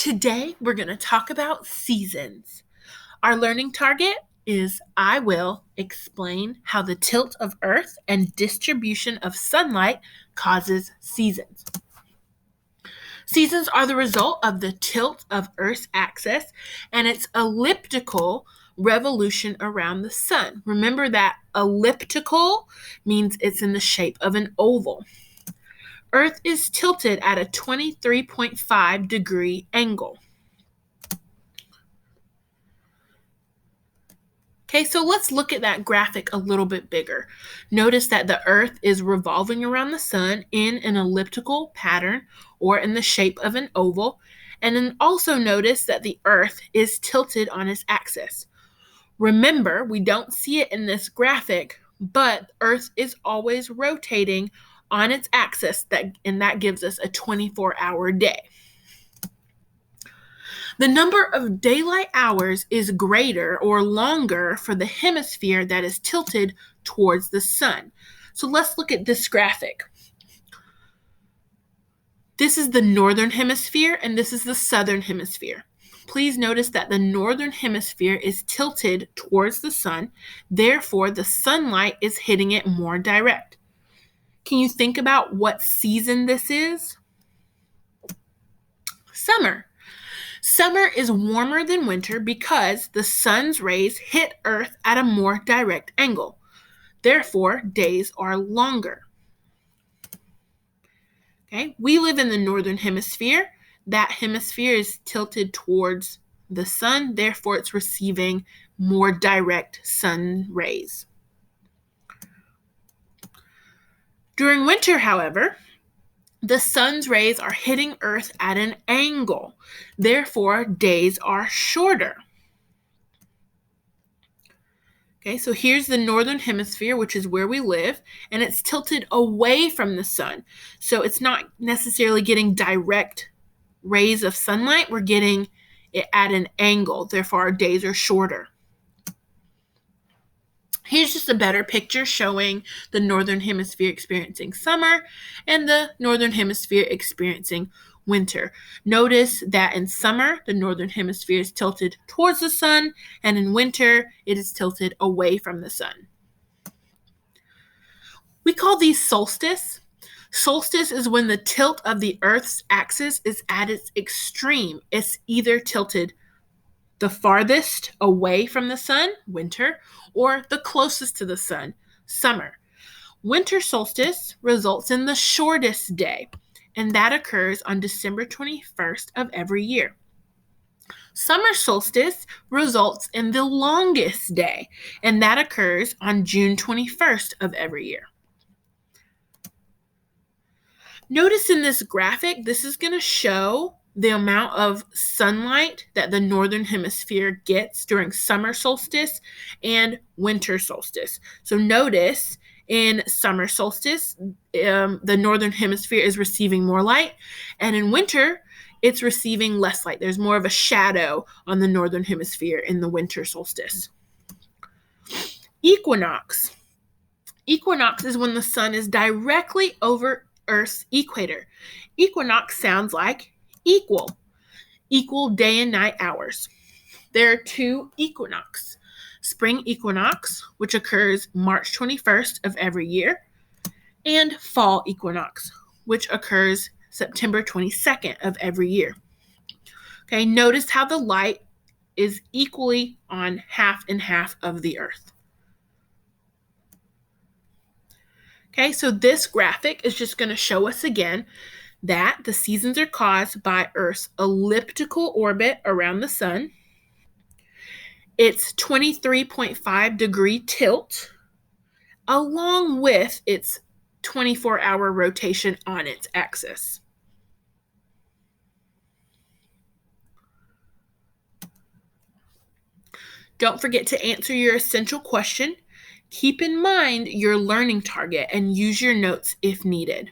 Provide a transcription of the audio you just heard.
Today, we're going to talk about seasons. Our learning target is I will explain how the tilt of Earth and distribution of sunlight causes seasons. Seasons are the result of the tilt of Earth's axis and its elliptical revolution around the sun. Remember that elliptical means it's in the shape of an oval. Earth is tilted at a 23.5 degree angle. Okay, so let's look at that graphic a little bit bigger. Notice that the Earth is revolving around the sun in an elliptical pattern or in the shape of an oval. And then also notice that the Earth is tilted on its axis. Remember, we don't see it in this graphic, but Earth is always rotating on its axis, and that gives us a 24-hour day. The number of daylight hours is greater or longer for the hemisphere that is tilted towards the sun. So let's look at this graphic. This is the northern hemisphere and this is the southern hemisphere. Please notice that the northern hemisphere is tilted towards the sun, therefore the sunlight is hitting it more direct. Can you think about what season this is? Summer. Summer is warmer than winter because the sun's rays hit Earth at a more direct angle. Therefore, days are longer. Okay, we live in the northern hemisphere. That hemisphere is tilted towards the sun, therefore it's receiving more direct sun rays. During winter, however, the sun's rays are hitting Earth at an angle. Therefore, days are shorter. Okay, so here's the northern hemisphere, which is where we live, and it's tilted away from the sun. So it's not necessarily getting direct rays of sunlight. We're getting it at an angle. Therefore, our days are shorter. Here's just a better picture showing the northern hemisphere experiencing summer and the northern hemisphere experiencing winter. Notice that in summer, the northern hemisphere is tilted towards the sun, and in winter, it is tilted away from the sun. We call these solstice. Solstice is when the tilt of the Earth's axis is at its extreme. It's either tilted the farthest away from the sun, winter, or the closest to the sun, summer. Winter solstice results in the shortest day, and that occurs on December 21st of every year. Summer solstice results in the longest day, and that occurs on June 21st of every year. Notice in this graphic, this is going to show the amount of sunlight that the northern hemisphere gets during summer solstice and winter solstice. So notice in summer solstice, the northern hemisphere is receiving more light, and in winter, it's receiving less light. There's more of a shadow on the northern hemisphere in the winter solstice. Equinox. Equinox is when the sun is directly over Earth's equator. Equinox sounds like equal day and night hours. There are two equinox. Spring equinox, which occurs March 21st of every year, and fall equinox, which occurs September 22nd of every year. Okay, notice how the light is equally on half and half of the Earth. Okay, so this graphic is just going to show us again that the seasons are caused by Earth's elliptical orbit around the sun, its 23.5 degree tilt, along with its 24-hour rotation on its axis. Don't forget to answer your essential question. Keep in mind your learning target and use your notes if needed.